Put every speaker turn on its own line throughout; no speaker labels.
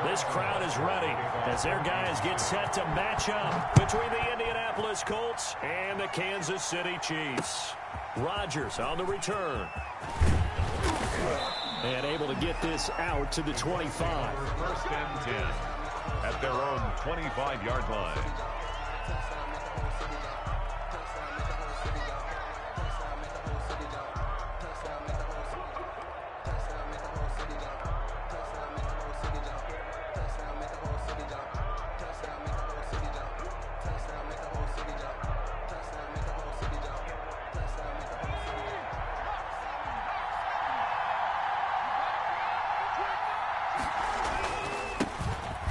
This crowd is ready as their guys get set to match up between the Indianapolis Colts and the Kansas City Chiefs. Rodgers on the return. And able to get this out to the 25.
First and 10 at their own 25-yard line.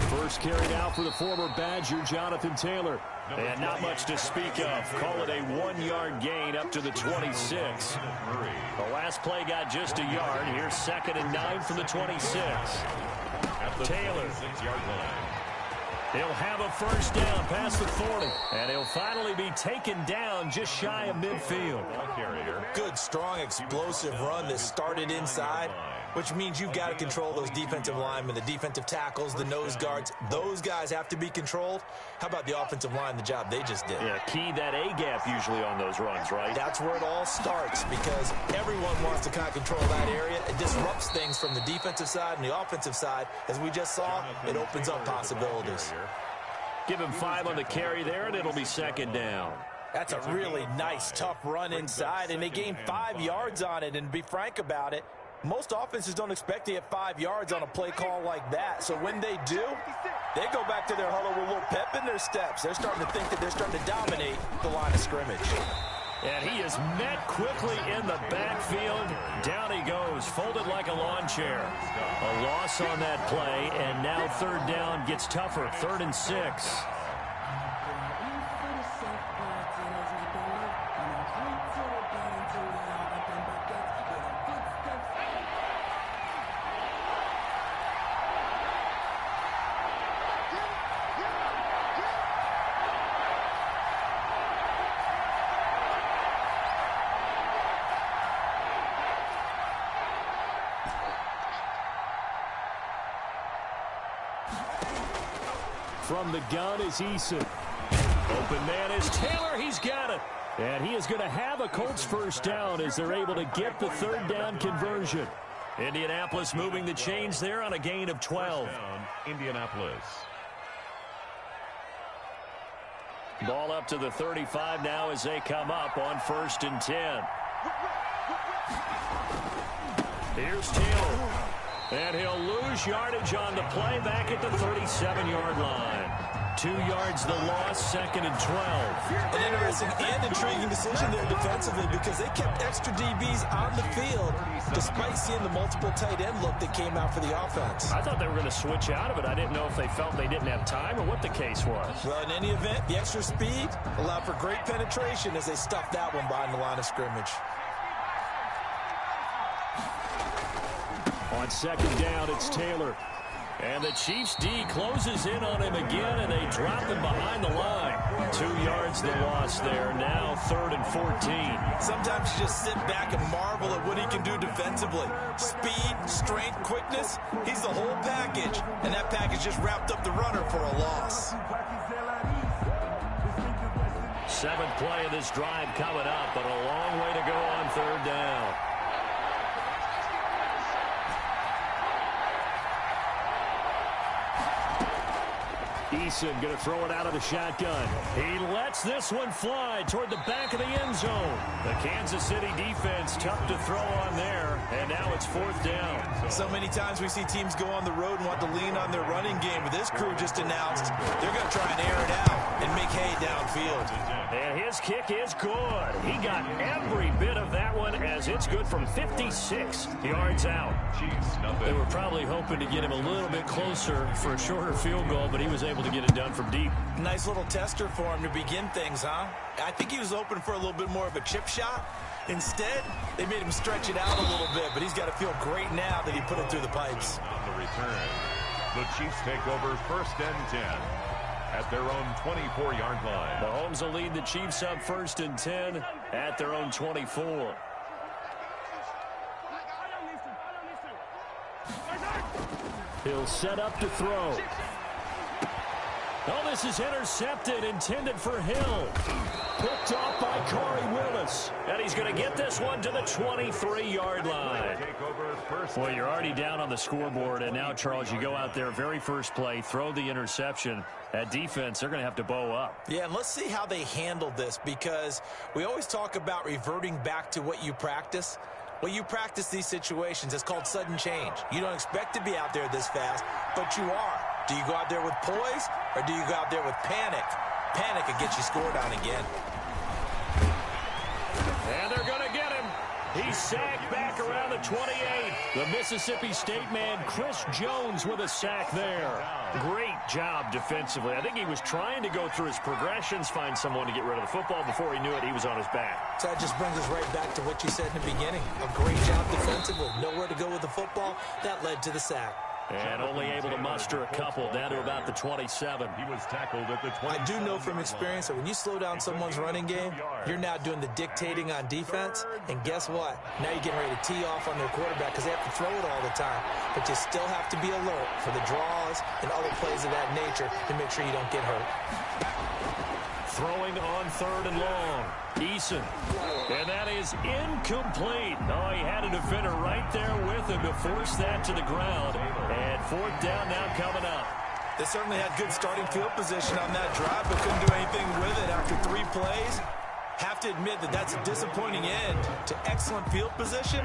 First carried out for the former Badger, Jonathan Taylor. And not much to speak of. Call it a 1-yard gain up to the 26. The last play got just a yard. Here's 2nd and 9 from the 26. Taylor. He'll have a first down past the 40. And he'll finally be taken down just shy of midfield.
Good, strong, explosive run that started inside, which means you've got to control those defensive linemen, the defensive tackles, the nose guards. Those guys have to be controlled. How about the offensive line, the job they just did?
Yeah, key that A-gap usually on those runs, right?
That's where it all starts because everyone wants to kind of control that area. It disrupts things from the defensive side and the offensive side. As we just saw, it opens up possibilities.
Give him 5 on the carry there, and it'll be 2nd down.
That's a really nice, tough run inside, and they gained 5 yards on it. And to be frank about it, most offenses don't expect to get 5 yards on a play call like that. So when they do, they go back to their huddle with a little pep in their steps. They're starting to think that they're starting to dominate the line of scrimmage.
And he is met quickly in the backfield. Down he goes, folded like a lawn chair. A loss on that play, and now 3rd down gets tougher. 3rd and 6. From the gun is Eason. Open man is Taylor. He's got it. And he is going to have a Colts first down as they're able to get the 3rd down conversion. Indianapolis moving the chains there on a gain of 12.
Indianapolis.
Ball up to the 35 now as they come up on 1st and 10. Here's Taylor. And he'll lose yardage on the play back at the 37-yard line. 2 yards the loss, 2nd and 12.
An interesting and intriguing decision there defensively because they kept extra DBs on the field despite seeing the multiple tight end look that came out for the offense.
I thought they were going to switch out of it. I didn't know if they felt they didn't have time or what the case was.
Well, in any event, the extra speed allowed for great penetration as they stuffed that one behind the line of scrimmage.
On 2nd down, it's Taylor. And the Chiefs D closes in on him again, and they drop him behind the line. 2 yards the loss there. Now 3rd and 14.
Sometimes you just sit back and marvel at what he can do defensively. Speed, strength, quickness. He's the whole package. And that package just wrapped up the runner for a loss.
7th play of this drive coming up, but a long way to go on 3rd down. Eason going to throw it out of the shotgun. He lets this one fly toward the back of the end zone. The Kansas City defense tough to throw on there, and now it's 4th down.
So many times we see teams go on the road and want to lean on their running game, but this crew just announced they're going to try and air it out and make hay downfield.
And his kick is good. He got every bit of that one as it's good from 56 yards out. They were probably hoping to get him a little bit closer for a shorter field goal, but he was able to get it done from deep.
Nice little tester for him to begin things, huh? I think he was hoping for a little bit more of a chip shot. Instead, they made him stretch it out a little bit, but he's got to feel great now that he put it through the pipes.
On the return, the Chiefs take over 1st and 10 at their own 24-yard line.
Mahomes will lead the Chiefs up 1st and 10 at their own 24. He'll set up to throw. Oh, this is intercepted, intended for Hill. Picked off by Corey Willis. And he's going to get this one to the 23-yard line. Well, you're already down on the scoreboard, and now, Charles, you go out there, very first play, throw the interception. That defense, they're going to have to bow up.
Yeah, and let's see how they handle this, because we always talk about reverting back to what you practice. Well, you practice these situations. It's called sudden change. You don't expect to be out there this fast, but you are. Do you go out there with poise, or do you go out there with panic? Panic could get you scored on again.
And they're going to get him. He's sacked back around the 28. The Mississippi State man, Chris Jones, with a sack there. Great job defensively. I think he was trying to go through his progressions, find someone to get rid of the football. Before he knew it, he was on his back.
So that just brings us right back to what you said in the beginning. A great job defensively. Nowhere to go with the football. That led to the sack.
And only able to muster a couple down to about the 27.
He was tackled at the 20.
I do know from experience that when you slow down someone's running game, you're now doing the dictating on defense. And guess what? Now you're getting ready to tee off on their quarterback because they have to throw it all the time. But you still have to be alert for the draws and other plays of that nature to make sure you don't get hurt.
Throwing on 3rd and long. Eason. And that is incomplete. Oh, he had a defender right there with him to force that to the ground. And 4th down now coming up.
They certainly had good starting field position on that drive, but couldn't do anything with it after 3 plays. Have to admit that that's a disappointing end to excellent field position.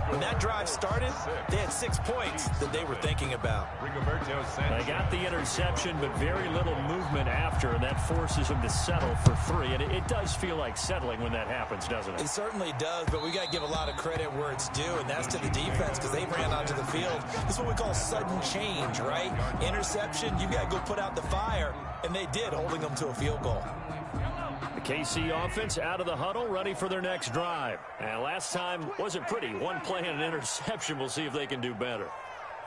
When that drive started, they had 6 points that they were thinking about.
They got the interception, but very little movement after, and that forces them to settle for 3. And it does feel like settling when that happens, doesn't it?
It certainly does, but we got to give a lot of credit where it's due, and that's to the defense because they ran onto the field. This is what we call sudden change, right? Interception, you got to go put out the fire, and they did, holding them to a field goal.
The KC offense out of the huddle, ready for their next drive. And last time wasn't pretty. 1 play and an interception. We'll see if they can do better.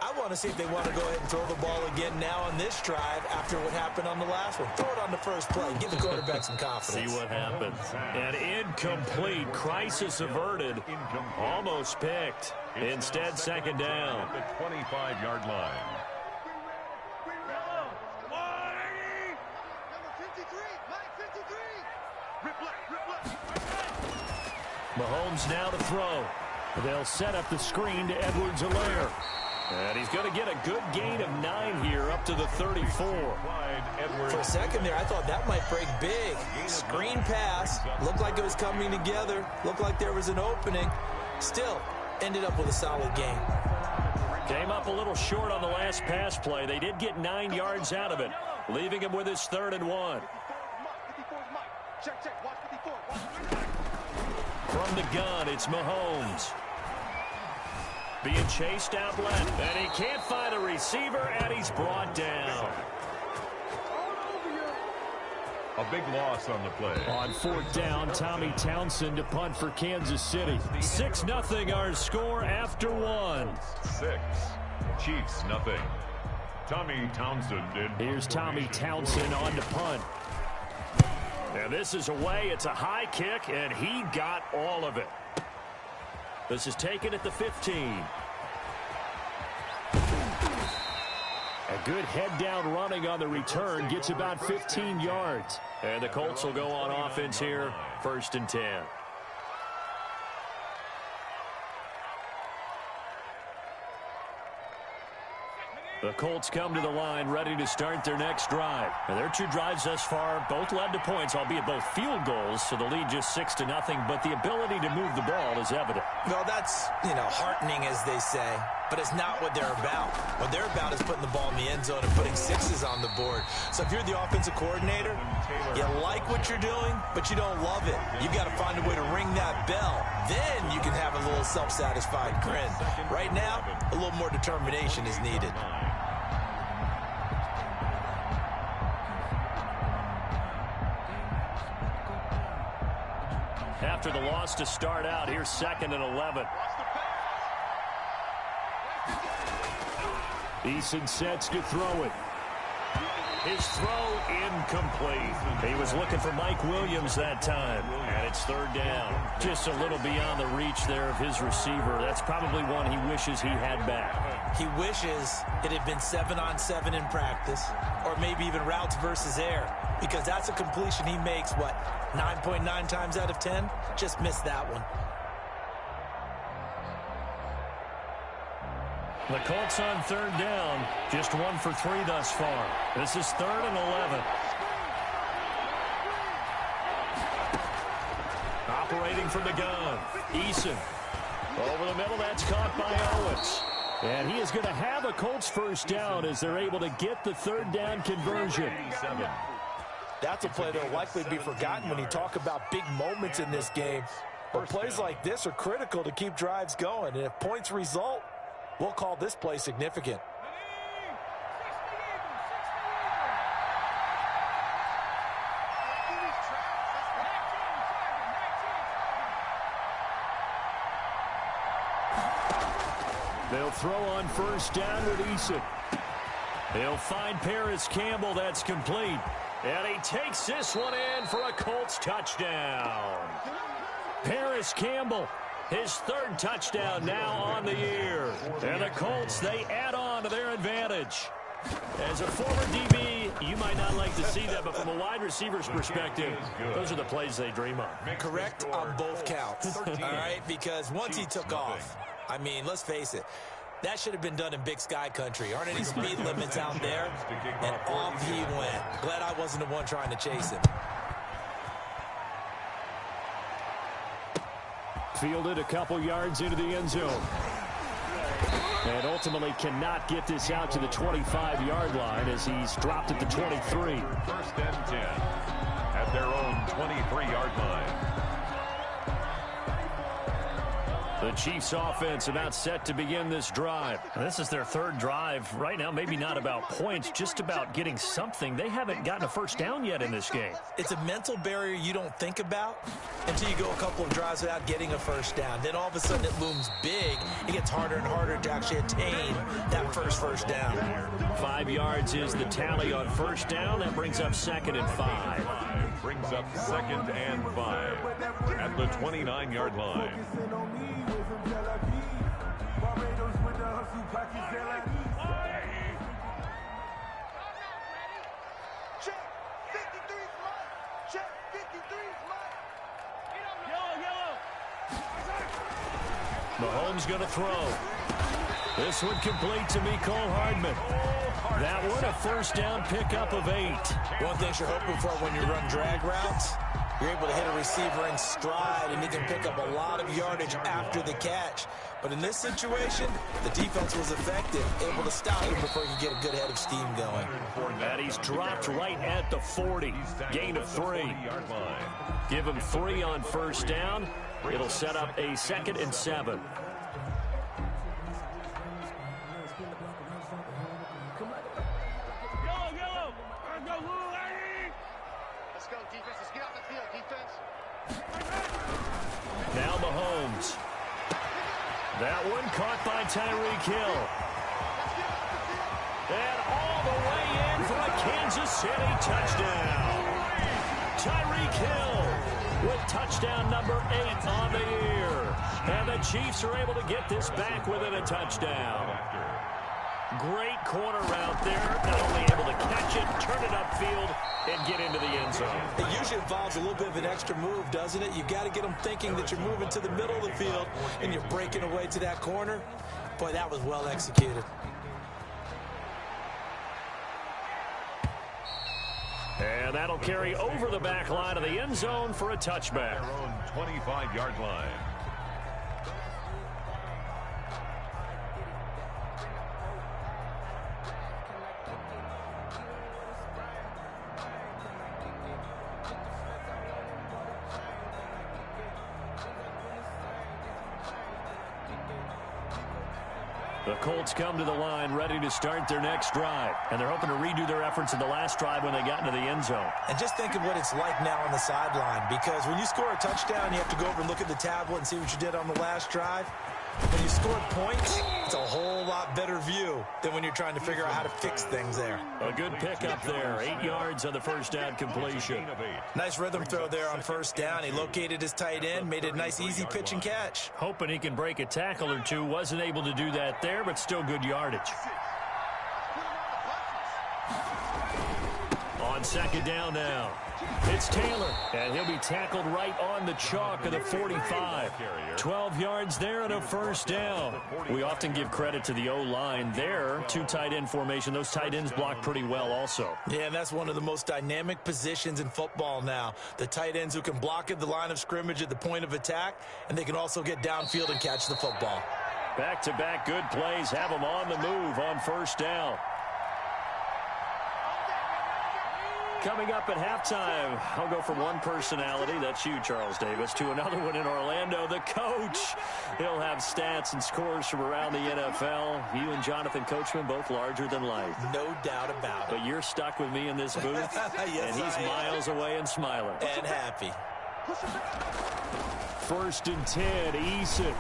I want to see if they want to go ahead and throw the ball again now on this drive after what happened on the last one. Throw it on the first play. Give the quarterback some confidence.
See what happens. And incomplete. Crisis averted. Almost picked. Instead, 2nd down.
The 25-yard line.
Mahomes now to throw. They'll set up the screen to Edwards-Helaire. And he's going to get a good gain of 9 here up to the 34.
For a second there, I thought that might break big. Screen pass. Looked like it was coming together. Looked like there was an opening. Still, ended up with a solid gain.
Came up a little short on the last pass play. They did get 9 yards out of it, leaving him with his 3rd and 1. From the gun, it's Mahomes. Being chased out left, and he can't find a receiver, and he's brought down.
A big loss on the play.
On 4th down, Tommy Townsend to punt for Kansas City. 6-0 our score after 1.
6. Chiefs, nothing. Tommy Townsend in.
Here's Tommy Townsend on to punt. And this is away. It's a high kick, and he got all of it. This is taken at the 15. A good head-down running on the return. Gets about 15 yards. And the Colts will go on offense here. 1st and 10. The Colts come to the line ready to start their next drive. And their 2 drives thus far both led to points, albeit both field goals, so the lead just 6-0, but the ability to move the ball is evident.
Well, that's, heartening, as they say, but it's not what they're about. What they're about is putting the ball in the end zone and putting 6s on the board. So if you're the offensive coordinator, you like what you're doing, but you don't love it. You've got to find a way to ring that bell. Then you can have a little self-satisfied grin. Right now, a little more determination is needed.
After the loss to start out, here's 2nd and 11. Eason sets to throw it. His throw incomplete. He was looking for Mike Williams that time. And it's third down. Just a little beyond the reach there of his receiver. That's probably one he wishes he had back.
He wishes it had been 7-on-7 in practice, or maybe even routes versus air, because that's a completion he makes, 9.9 times out of 10? Just missed that one.
The Colts on third down, just 1 for 3 thus far. This is 3rd and 11. Operating from the gun, Eason. Over the middle, that's caught by Owens. And he is going to have a Colts first down as they're able to get the third down conversion.
That's a play that will likely be forgotten when you talk about big moments in this game. But plays like this are critical to keep drives going. And if points result, we'll call this play significant.
They'll throw on first down with Eason. They'll find Paris Campbell. That's complete. And he takes this one in for a Colts touchdown. Paris Campbell, his 3rd touchdown now on the year. And the Colts, they add on to their advantage. As a former DB, you might not like to see that, but from a wide receiver's perspective, those are the plays they dream of.
Correct on both counts, all right? Because once he took off, I mean, let's face it, that should have been done in Big Sky country. Aren't any speed limits out there? And off he went. Glad I wasn't the one trying to chase him.
Fielded a couple yards into the end zone. And ultimately cannot get this out to the 25-yard line as he's dropped at the 23.
1st and 10 at their own 23-yard line.
The Chiefs offense about set to begin this drive. This is their 3rd drive right now. Maybe not about points, just about getting something. They haven't gotten a first down yet in this game.
It's a mental barrier you don't think about until you go a couple of drives without getting a first down. Then all of a sudden it looms big. It gets harder and harder to actually attain that first down.
5 yards is the tally on first down. That brings up 2nd and 5.
Brings up 2nd and 5 at the 29-yard line.
Mahomes going to throw. This one complete to Mecole Hardman. That one a first down pickup of 8.
One thing you're hoping for when you run drag routes, you're able to hit a receiver in stride, and he can pick up a lot of yardage after the catch. But in this situation, the defense was effective, able to stop him before he could get a good head of steam going.
And he's dropped right at the 40. Gain of 3. Give him 3 on first down. It'll set up a 2nd and 7. Now Mahomes. That one caught by Tyreek Hill. And all the way in for a Kansas City touchdown. Tyreek Hill with touchdown number 8 on the year. And the Chiefs are able to get this back within a touchdown. Great corner route there. Not only able to catch it, turn it upfield, and get into the end zone.
It usually involves a little bit of an extra move, doesn't it? You've got to get them thinking that you're moving to the middle of the field and you're breaking away to that corner. Boy, that was well executed.
And that'll carry over the back line of the end zone for a touchback.
Their own 25-yard line.
The Colts come to the line ready to start their next drive. And they're hoping to redo their efforts in the last drive when they got into the end zone.
And just think of what it's like now on the sideline. Because when you score a touchdown, you have to go over and look at the tablet and see what you did on the last drive. When you score points, it's a whole lot better view than when you're trying to figure out how to fix things there.
A good pickup there. 8 yards on the first down completion.
Nice rhythm throw there on first down. He located his tight end, made it a nice, easy pitch and catch.
Hoping he can break a tackle or two. Wasn't able to do that there, but still good yardage. On second down now, it's Taylor, and he'll be tackled right on the chalk of the 45. 12 yards there and a first down. We often give credit to the O-line there. 2 tight end formation. Those tight ends block pretty well also.
Yeah, and that's one of the most dynamic positions in football now. The tight ends who can block at the line of scrimmage at the point of attack, and they can also get downfield and catch the football.
Back-to-back good plays have them on the move on first down. Coming up at halftime, I'll go from one personality, that's you, Charles Davis, to another one in Orlando, the coach. He'll have stats and scores from around the NFL. You and Jonathan Coachman, both larger than life.
No doubt about it.
But you're stuck with me in this booth,
yes,
and he's miles away and smiling.
And happy.
First and 10, Eason.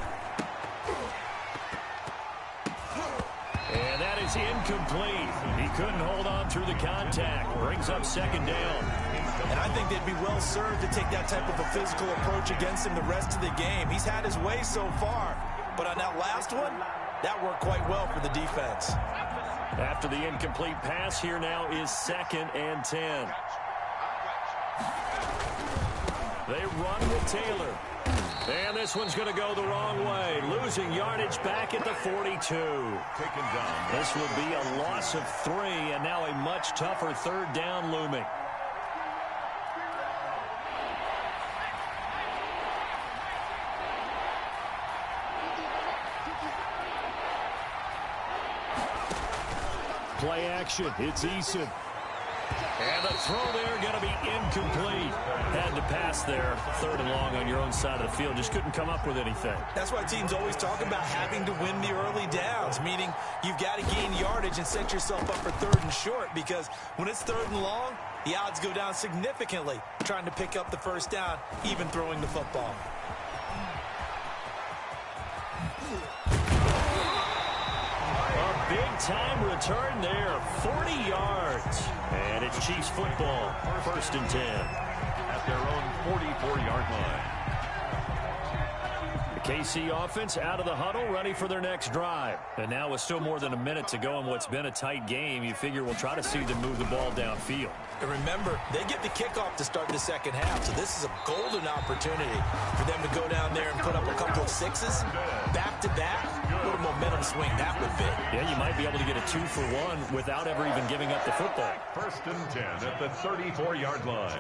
And that is incomplete. He couldn't hold on through the contact. Brings up second down.
And I think they'd be well served to take that type of a physical approach against him the rest of the game. He's had his way so far. But on that last one, that worked quite well for the defense.
After the incomplete pass, here now is second and 10. They run with Taylor. And this one's going to go the wrong way. Losing yardage back at the 42.
Taken down.
This will be a loss of 3, and now a much tougher third down looming. Play action. It's Eason. And the throw there going to be incomplete. Had to pass there. Third and long on your own side of the field. Just couldn't come up with anything.
That's why teams always talk about having to win the early downs, meaning you've got to gain yardage and set yourself up for third and short, because when it's third and long, the odds go down significantly trying to pick up the first down, even throwing the football.
Big-time return there, 40 yards. And it's Chiefs football, first and 10.
At their own 44-yard line.
The KC offense out of the huddle, ready for their next drive. And now with still more than a minute to go in what's been a tight game, you figure we'll try to see them move the ball downfield.
And remember, they get the kickoff to start the second half, so this is a golden opportunity for them to go down there and put up a couple of sixes, back-to-back. What a momentum swing that would be.
Yeah, you might be able to get a 2-for-1 without ever even giving up the football.
First and 10 at the 34-yard line.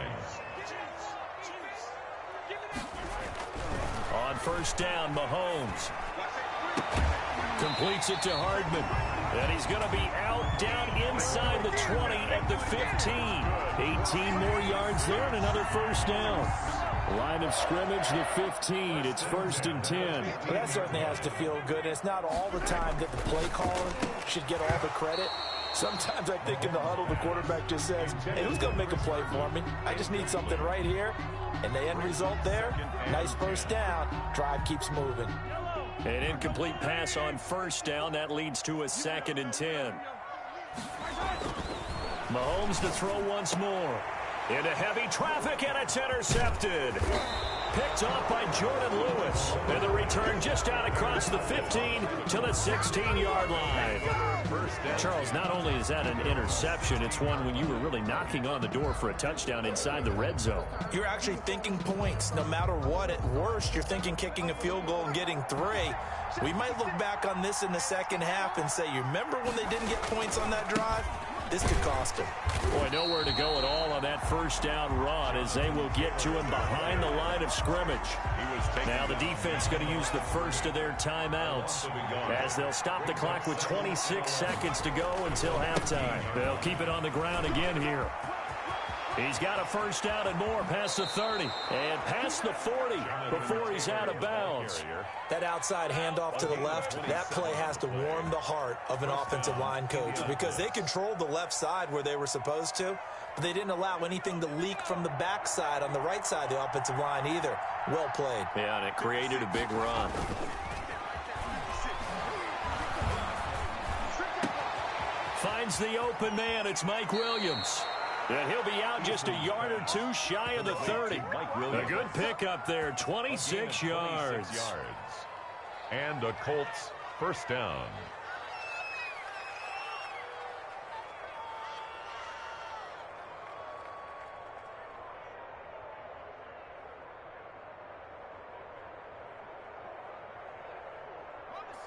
On first down, Mahomes completes it to Hardman. And he's going to be out down inside the 20 at the 15. 18 more yards there and another first down. Line of scrimmage, the 15. It's first and 10.
Well, that certainly has to feel good. It's not all the time that the play caller should get all the credit. Sometimes I think in the huddle, the quarterback just says, hey, who's going to make a play for me? I just need something right here. And the end result there, nice first down. Drive keeps moving.
An incomplete pass on first down. That leads to a second and 10. Mahomes to throw once more. Into heavy traffic, and it's intercepted. Picked off by Jordan Lewis. And the return just out across the 15 to the 16-yard line. Charles, not only is that an interception, it's one when you were really knocking on the door for a touchdown inside the red zone.
You're actually thinking points. No matter what, at worst, you're thinking kicking a field goal and getting 3. We might look back on this in the second half and say, you remember when they didn't get points on that drive? This could cost him.
Boy, nowhere to go at all on that first down run as they will get to him behind the line of scrimmage. Now the defense going to use the first of their timeouts as they'll stop the clock with 26 seconds to go until halftime. They'll keep it on the ground again here. He's got a first down and more past the 30 and past the 40 before he's out of bounds.
That outside handoff to the left, that play has to warm the heart of an offensive line coach because they controlled the left side where they were supposed to, but they didn't allow anything to leak from the backside on the right side of the offensive line either. Well played.
Yeah, and it created a big run. finds the open man. It's Mike Williams. And he'll be out just a yard or two shy of the 30. A good pickup there, 26 yards.
And a Colts first down.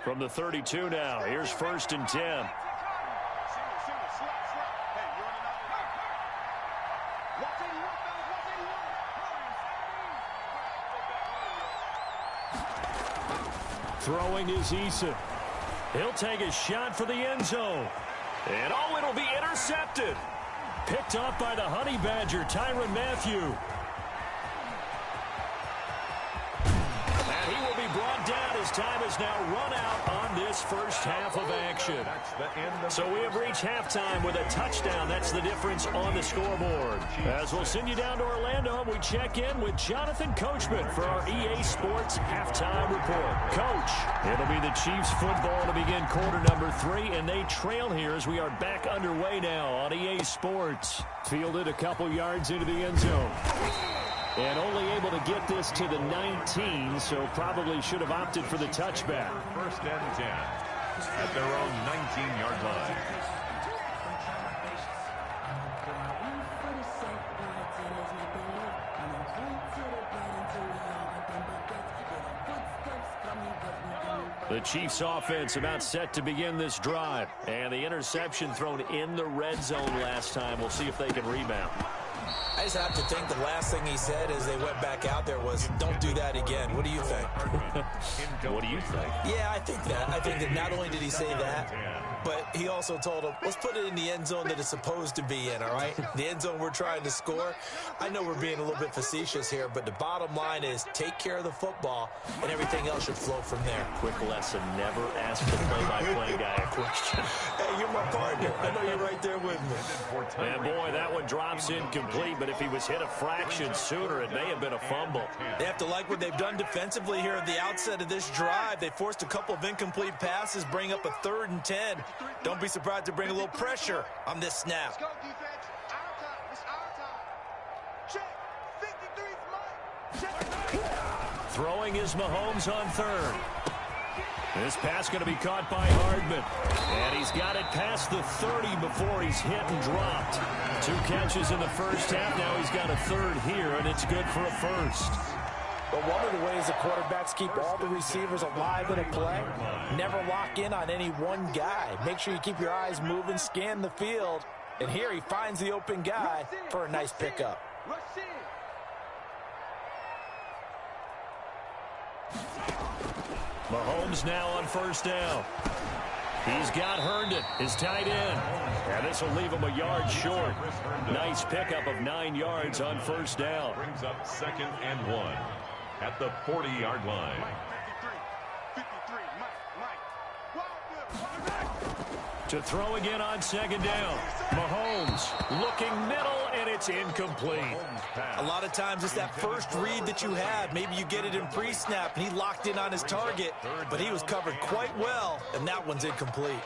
From the 32 now, here's 1st and 10. Throwing is Eason. He'll take a shot for the end zone. And oh, it'll be intercepted. Picked off by the Honey Badger, Tyrann Mathieu. And he will be brought down as time has now run out on this first half of action. So we have reached halftime with a touchdown. That's the difference on the scoreboard. As we'll send you down to Orlando, we check in with Jonathan Coachman for our EA Sports halftime report. Coach, it'll be the Chiefs football to begin quarter number 3, and they trail here as we are back underway now on EA Sports. Fielded a couple yards into the end zone. And only able to get this to the 19, so probably should have opted for the touchback.
1st and 10 at their own 19-yard line.
The Chiefs offense about set to begin this drive. And the interception thrown in the red zone last time. We'll see if they can rebound.
I just have to think the last thing he said as they went back out there was, don't do that again. What do you think?
What do you think?
Yeah, I think that. I think that not only did he say that, but he also told him, let's put it in the end zone that it's supposed to be in, all right? The end zone we're trying to score. I know we're being a little bit facetious here, but the bottom line is take care of the football, and everything else should flow from there.
Quick lesson, never ask the play-by-play guy a question.
Hey, you're my partner. I know you're right there with me.
And boy, that one drops incomplete, but if he was hit a fraction sooner, it may have been a fumble.
They have to like what they've done defensively here at the outset of this drive. They forced a couple of incomplete passes, bring up a 3rd and 10. Don't be surprised to bring a little pressure on this snap.
Let's go, defense. Our time. It's our time. Check. 53's mine. Check.
Throwing is Mahomes on 3rd. This pass going to be caught by Hardman. And he's got it past the 30 before he's hit and dropped. 2 catches in the first half. Now he's got a 3rd here, and it's good for a 1st.
But one of the ways the quarterbacks keep all the receivers alive in a play, never lock in on any one guy. Make sure you keep your eyes moving, scan the field. And here he finds the open guy for a nice pickup.
Mahomes now on 1st down. He's got Herndon, his tight end. And this will leave him a yard short. Nice pickup of 9 yards on 1st down.
Brings up 2nd and 1 at the 40-yard line.
53,
To throw again on 2nd down. Mahomes looking middle, and it's incomplete.
A lot of times it's that first read that you have. Maybe you get it in pre-snap, and he locked in on his target, but he was covered quite well, and that one's incomplete.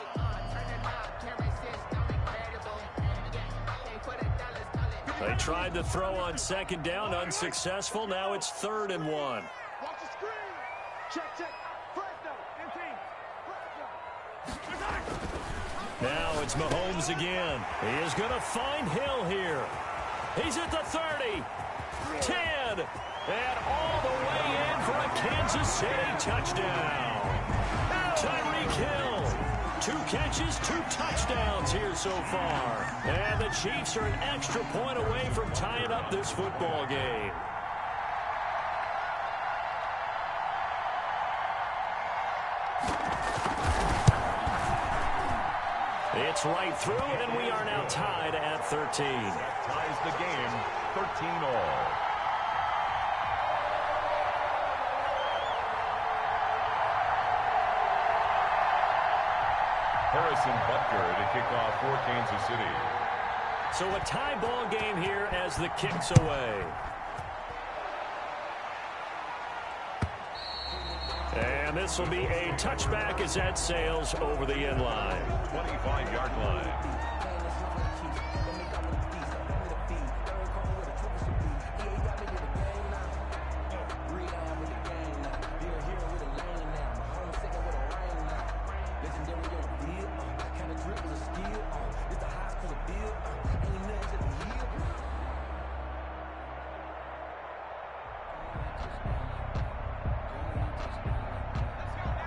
They tried to throw on 2nd down, unsuccessful. Now it's 3rd and 1.
watch the screen. Check.
Now it's Mahomes again. He is going to find Hill here. He's at the 30, 10, and all the way in for a Kansas City touchdown. Tyreek Hill, 2 catches, 2 touchdowns here so far. And the Chiefs are an extra point away from tying up this football game. It's right through, and we are now tied at 13.
That ties the game, 13-all. Harrison Butker to kick off for Kansas City.
So a tie ball game here as the kick's away. And this will be a touchback as that sails over the end line.
25-yard line.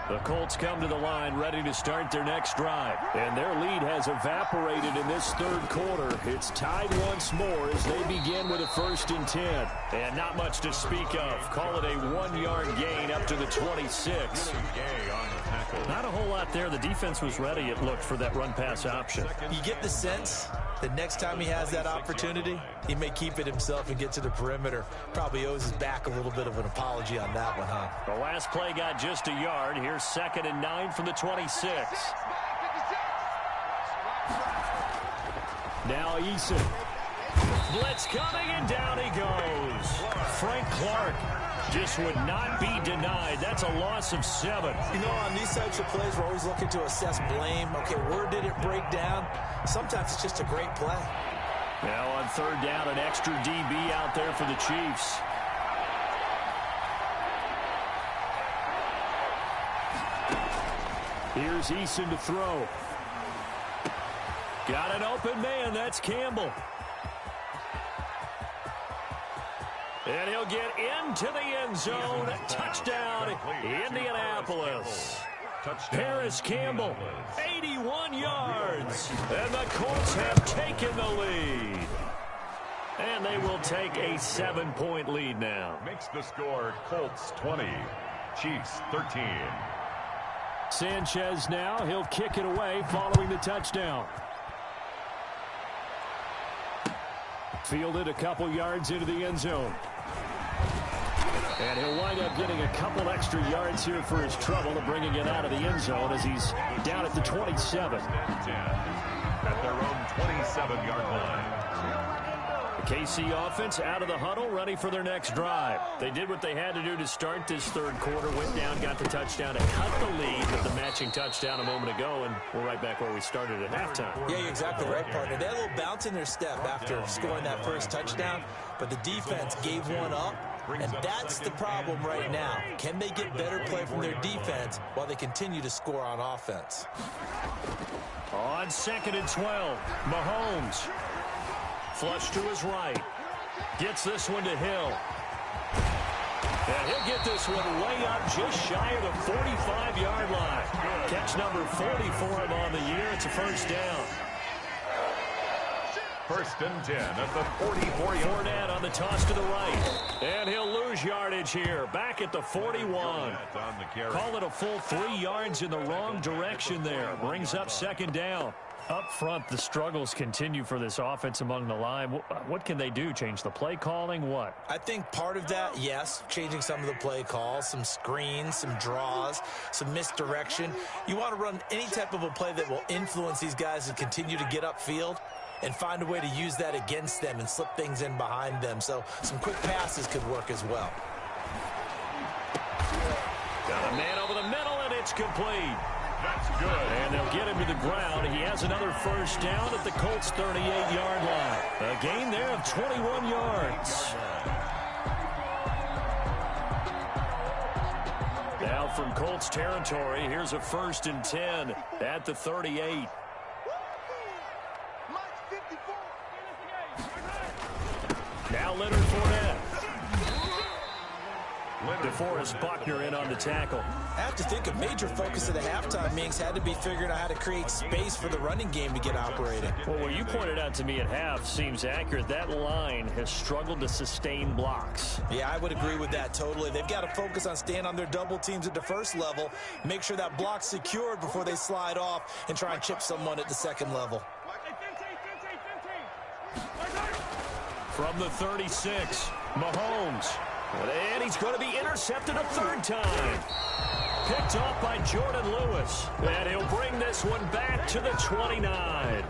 The Colts come to the line ready to start their next drive. And their lead has evaporated in this third quarter. It's tied once more as they begin with a 1st and 10. And not much to speak of. Call it a 1-yard gain up to the 26. Not a whole lot there. The defense was ready, it looked, for that run-pass option.
You get the sense that next time he has that opportunity, he may keep it himself and get to the perimeter. Probably owes his back a little bit of an apology on that one, huh?
The last play got just a yard. Here's 2nd and 9 from the 26. Now Eason. Blitz coming, and down he goes. Frank Clark just would not be denied. That's a loss of 7.
You know, on these types of plays, we're always looking to assess blame. Okay, where did it break down? Sometimes it's just a great play.
Now on 3rd down, an extra DB out there for the Chiefs. Here's Eason to throw. Got an open man. That's Campbell. And he'll get into the end zone. Touchdown, Indianapolis. Paris Campbell, 81 yards. And the Colts have taken the lead. And they will take a 7-point lead now.
Makes the score Colts 20, Chiefs 13.
Sanchez now. He'll kick it away following the touchdown. Fielded a couple yards into the end zone. And he'll wind up getting a couple extra yards here for his trouble of bringing it out of the end zone as he's down at the 27.
At their own 27-yard line.
The KC offense out of the huddle, ready for their next drive. They did what they had to do to start this third quarter, went down, got the touchdown, and cut the lead with the matching touchdown a moment ago, and we're right back where we started at halftime.
Yeah, you're exactly right, partner. They had a little bounce in their step after scoring that first touchdown, but the defense gave one up. And that's the problem right now. Can they get better play from their defense while they continue to score on offense?
On 2nd and 12, Mahomes. Flush to his right. Gets this one to Hill. And he'll get this one way up just shy of the 45-yard line. Catch number 40 for him on the year. It's a 1st down.
1st and 10 at the 44-yard.
Fournette on the toss to the right. And he'll lose yardage here. Back at the 41. Call it a full 3 yards in the wrong direction there. Brings up 2nd down. Up front, the struggles continue for this offense among the line. What can they do? Change the play calling? What?
I think part of that, yes, changing some of the play calls, some screens, some draws, some misdirection. You want to run any type of a play that will influence these guys and continue to get upfield and find a way to use that against them and slip things in behind them. So some quick passes could work as well.
Got a man over the middle, and it's complete.
That's good.
And they'll get him to the ground. He has another 1st down at the Colts' 38-yard line. A gain there of 21 yards. Now from Colts territory, here's a 1st and 10 at the 38. Now Leonard Fournette. DeForest Buckner in on the tackle.
I have to think a major focus of the halftime meetings had to be figuring out how to create space for the running game to get operating.
Well, what you pointed out to me at half seems accurate. That line has struggled to sustain blocks.
Yeah, I would agree with that totally. They've got to focus on staying on their double teams at the first level, make sure that block's secured before they slide off and try and chip someone at the second level.
From the 36, Mahomes. And he's going to be intercepted a 3rd time. Picked off by Jordan Lewis. And he'll bring this one back to the 29.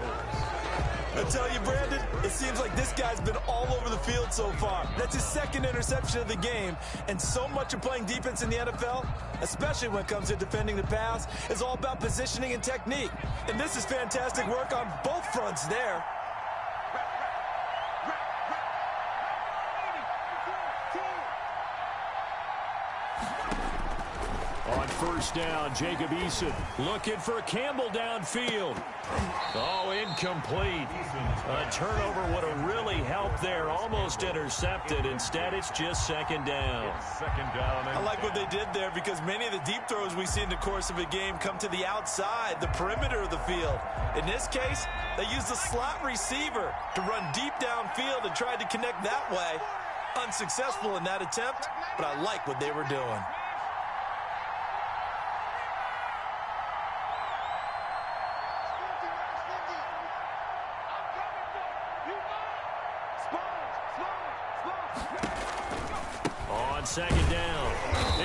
I tell you, Brandon, it seems like this guy's been all over the field so far. That's his second interception of the game, and so much of playing defense in the NFL, especially when it comes to defending the pass, is all about positioning and technique. And this is fantastic work on both fronts there.
On first down, Jacob Eason looking for Campbell downfield. Oh, incomplete. A turnover would have really helped there. Almost intercepted. Instead, it's just second down.
Second down.
I like what they did there because many of the deep throws we see in the course of a game come to the outside, the perimeter of the field. In this case, they used a slot receiver to run deep downfield and tried to connect that way. Unsuccessful in that attempt, but I like what they were doing.
Second down.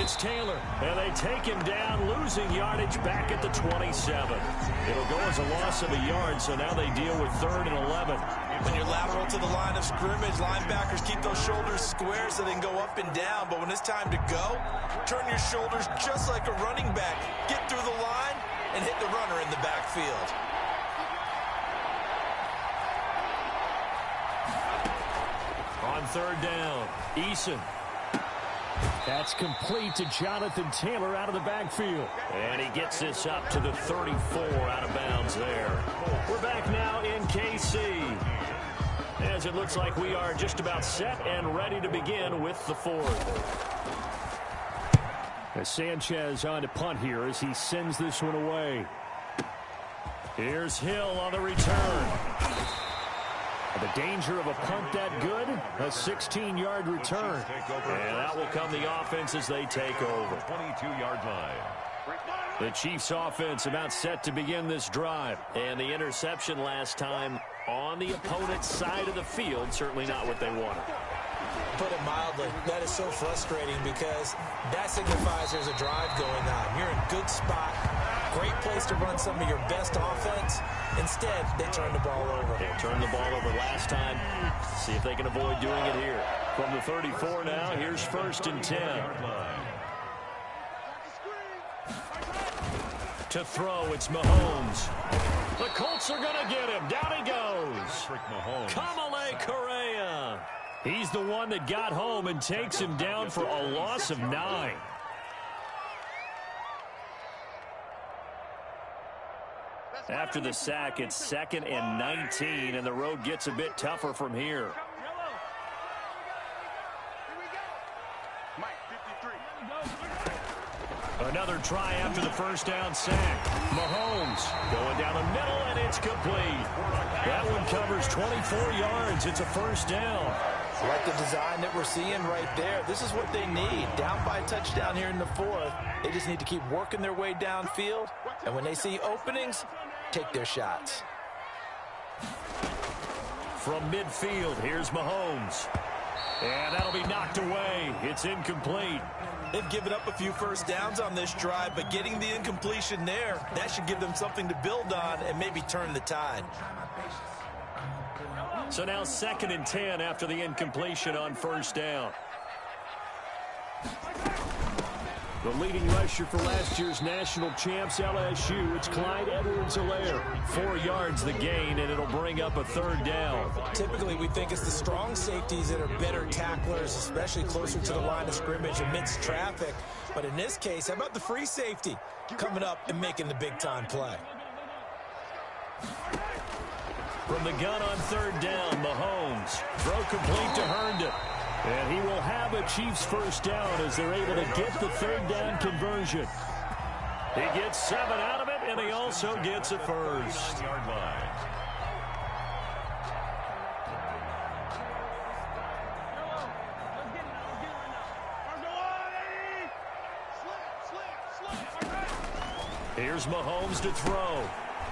It's Taylor, and they take him down, losing yardage back at the 27. It'll go as a loss of a yard, so now they deal with 3rd and 11.
When you're lateral to the line of scrimmage, linebackers keep those shoulders square so they can go up and down. But when it's time to go, turn your shoulders just like a running back. Get through the line and hit the runner in the backfield.
On 3rd down, Eason. That's complete to Jonathan Taylor out of the backfield. And he gets this up to the 34 out of bounds there. We're back now in KC. As it looks like we are just about set and ready to begin with the 4th. As Sanchez on to punt here as he sends this one away. Here's Hill on the return. The danger of a punt that good, a 16-yard return. And that will come the offense as they take over.
22-yard line.
The Chiefs offense about set to begin this drive. And the interception last time on the opponent's side of the field, certainly not what they wanted.
Put it mildly, that is so frustrating because that signifies there's a drive going on. You're in a good spot. Great place to run some of your best offense. Instead, they turn the ball over.
They turned the ball over last time. See if they can avoid doing it here. From the 34 now, here's 1st and 10. To throw, it's Mahomes. The Colts are going to get him. Down he goes. Kamale Correa. He's the one that got home and takes him down for a loss of 9. After the sack, it's 2nd and 19, and the road gets a bit tougher from here. Another try after the first down sack. Mahomes going down the middle, and it's complete. That one covers 24 yards. It's a 1st down.
Like the design that we're seeing right there. This is what they need. Down by a touchdown here in the 4th. They just need to keep working their way downfield. And when they see openings, take their shots.
From midfield, here's Mahomes. And that'll be knocked away. It's incomplete.
They've given up a few first downs on this drive, but getting the incompletion there, that should give them something to build on and maybe turn the tide.
So now 2nd and 10 after the incompletion on 1st down. The leading rusher for last year's national champs, LSU, it's Clyde Edwards-Helaire. 4 yards the gain, and it'll bring up a 3rd down.
Typically, we think it's the strong safeties that are better tacklers, especially closer to the line of scrimmage amidst traffic. But in this case, how about the free safety coming up and making the big-time play?
From the gun on 3rd down, Mahomes. Throw complete to Herndon. And he will have a Chiefs 1st down as they're able to get the 3rd down conversion. He gets 7 out of it, and he also gets a 1st.
Yard line.
Here's Mahomes to throw.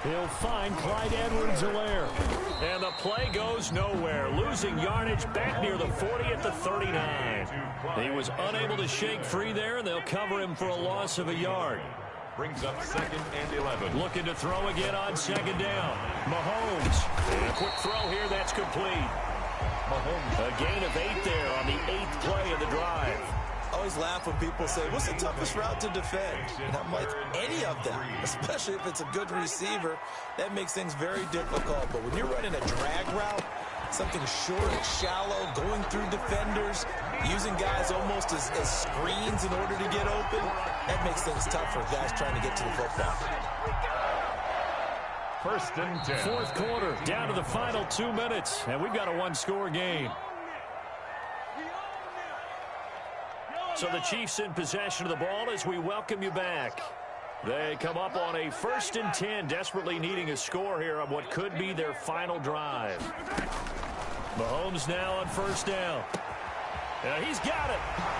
He'll find Clyde Edwards-Helaire. And the play goes nowhere. Losing yardage back near the 40 at the 39. He was unable to shake free there, and they'll cover him for a loss of a yard.
Brings up 2nd and 11.
Looking to throw again on 2nd down. Mahomes. And a quick throw here. That's complete. Mahomes. A gain of 8 there on the 8th play of the drive.
I always laugh when people say, what's the toughest route to defend? And I'm like, any of them, especially if it's a good receiver. That makes things very difficult. But when you're running a drag route, something short, shallow, going through defenders, using guys almost as screens in order to get open, that makes things tough for guys trying to get to the football.
1st and 10.
4th quarter, down to the final 2 minutes, and we've got a one-score game. So the Chiefs in possession of the ball as we welcome you back. They come up on a 1st and 10, desperately needing a score here on what could be their final drive. Mahomes now on 1st down. And he's got it.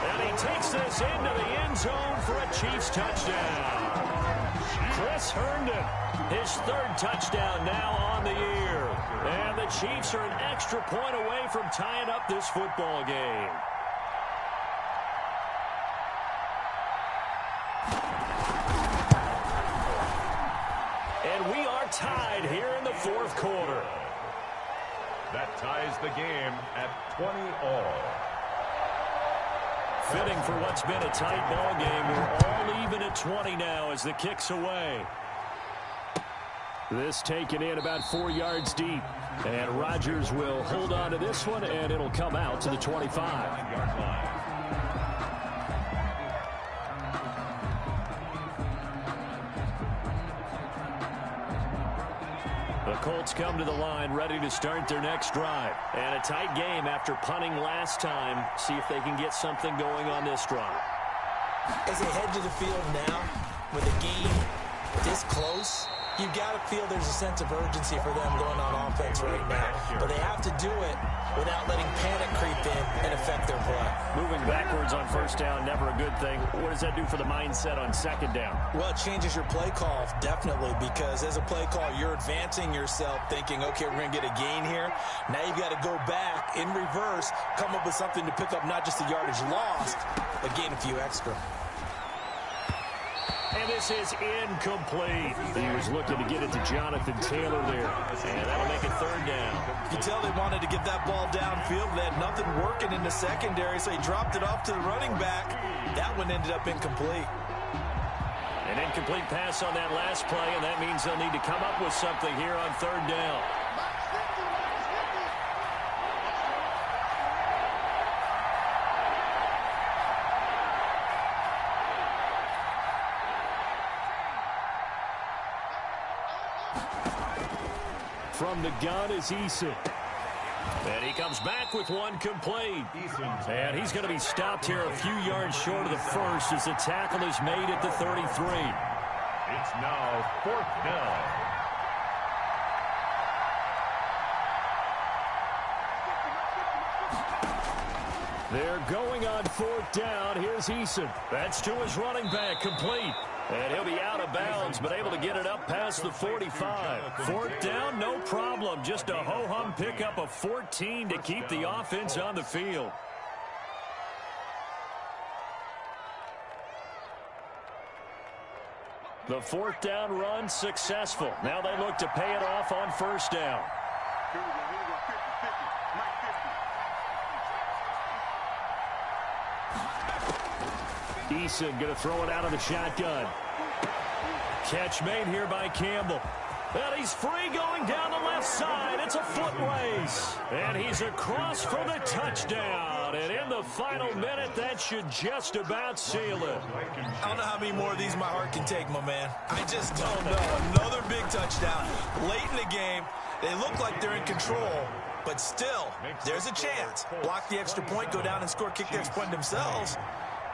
And he takes this into the end zone for a Chiefs touchdown. Chris Herndon, his 3rd touchdown now on the year. And the Chiefs are an extra point away from tying up this football game. And we are tied here in the 4th quarter.
That ties the game at 20-all.
Fitting for what's been a tight ball game. We're all even at 20 now as the kick's away. This taken in about 4 yards deep. And Rodgers will hold on to this one, and it'll come out to the 25. The Colts come to the line ready to start their next drive. And a tight game after punting last time. See if they can get something going on this drive.
As they head to the field now, with a game this close, you've got to feel there's a sense of urgency for them going on offense right now. But they have to do it without letting panic creep in and affect their play.
Moving backwards on 1st down, never a good thing. What does that do for the mindset on 2nd down?
Well, it changes your play call, definitely, because as a play call, you're advancing yourself thinking, okay, we're going to get a gain here. Now you've got to go back in reverse, come up with something to pick up not just the yardage lost, but gain a few extra.
And this is incomplete. He was looking to get it to Jonathan Taylor there. And that'll make it 3rd down.
You can tell they wanted to get that ball downfield. They had nothing working in the secondary, so he dropped it off to the running back. That one ended up incomplete.
An incomplete pass on that last play, and that means they'll need to come up with something here on 3rd down. From the gun is Eason. And he comes back with one complete. And he's going to be stopped here a few yards short of the first as the tackle is made at the 33.
It's now 4th down.
They're going on 4th down. Here's Eason. That's to his running back, complete. And he'll be out of bounds, but able to get it up past the 45. 4th down, no problem. Just a ho-hum pickup of 14 to keep the offense on the field. The 4th down run successful. Now they look to pay it off on 1st down. Eason going to throw it out of the shotgun. Catch made here by Campbell. And he's free going down the left side. It's a foot race. And he's across for the touchdown. And in the final minute, that should just about seal it.
I don't know how many more of these my heart can take, my man. I just don't know. Another big touchdown. Late in the game, they look like they're in control. But still, there's a chance. Block the extra point, go down and score, kick the extra point themselves.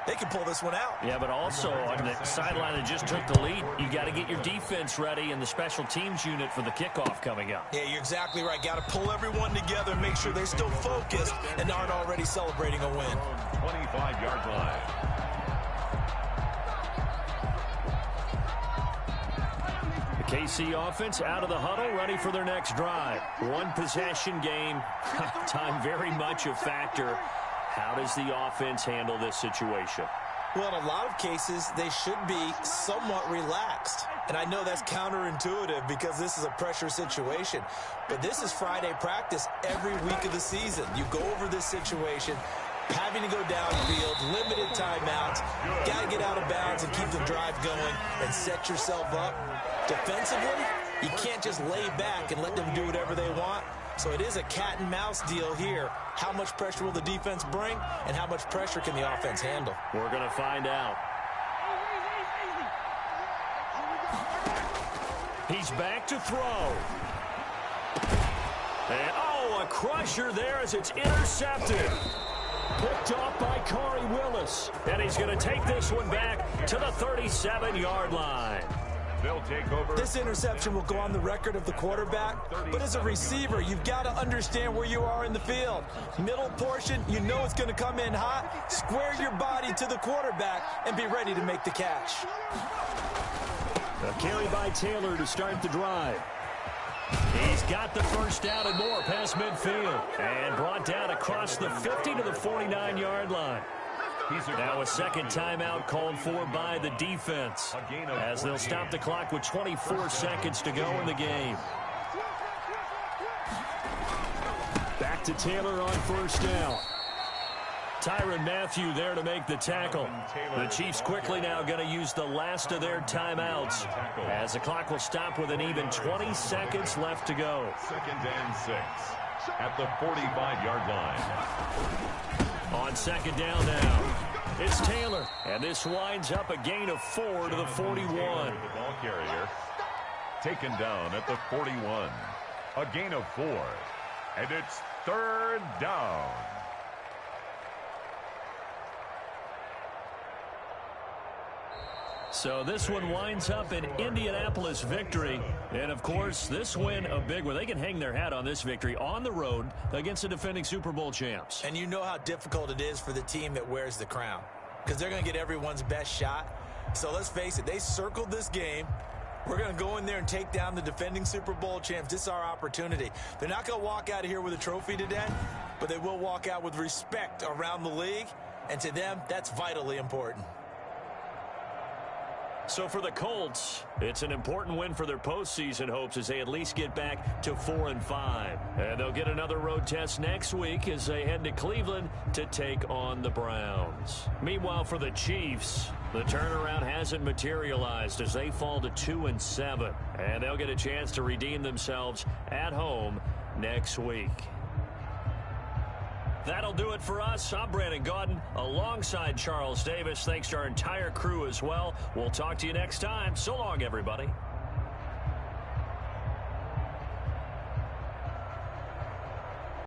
They can pull this one out.
Yeah, but also on the sideline that just took the lead, you got to get your defense ready and the special teams unit for the kickoff coming up.
Yeah, you're exactly right. Got to pull everyone together and make sure they're still focused and aren't already celebrating a win.
25-yard line.
The KC offense out of the huddle, ready for their next drive. One possession game, time very much a factor. How does the offense handle this situation?
Well, in a lot of cases, they should be somewhat relaxed. And I know that's counterintuitive because this is a pressure situation. But this is Friday practice every week of the season. You go over this situation, having to go downfield, limited timeouts, got to get out of bounds and keep the drive going and set yourself up. Defensively, you can't just lay back and let them do whatever they want. So it is a cat and mouse deal here. How much pressure will the defense bring, and how much pressure can the offense handle?
We're going to find out. He's back to throw. And, oh, a crusher there as it's intercepted. Picked off by Corey Willis. And he's going to take this one back to the 37-yard line.
They'll take over.
This interception will go on the record of the quarterback, but as a receiver, you've got to understand where you are in the field. Middle portion, you know it's going to come in hot. Square your body to the quarterback and be ready to make the catch.
A carry by Taylor to start the drive. He's got the first down and more past midfield and brought down across the 50 to the 49-yard line. Now a second timeout called for by the defense as they'll stop the clock with 24 seconds to go in the game. Back to Taylor on first down. Tyrann Mathieu there to make the tackle. The Chiefs quickly now going to use the last of their timeouts as the clock will stop with an even 20 seconds left to go.
2nd and 6 at the 45-yard line.
On second down now, it's Taylor, and this winds up a gain of 4 to the 41.
The ball carrier taken down at the 41. A gain of 4, and it's 3rd down.
So this one winds up an Indianapolis victory. And, of course, this win a big one. They can hang their hat on this victory on the road against the defending Super Bowl champs.
And you know how difficult it is for the team that wears the crown because they're going to get everyone's best shot. So let's face it, they circled this game. We're going to go in there and take down the defending Super Bowl champs. This is our opportunity. They're not going to walk out of here with a trophy today, but they will walk out with respect around the league. And to them, that's vitally important.
So for the Colts, it's an important win for their postseason hopes as they at least get back to 4-5. And they'll get another road test next week as they head to Cleveland to take on the Browns. Meanwhile, for the Chiefs, the turnaround hasn't materialized as they fall to 2-7. And they'll get a chance to redeem themselves at home next week. That'll do it for us. I'm Brandon Gaudin alongside Charles Davis. Thanks to our entire crew as well. We'll talk to you next time. So long, everybody.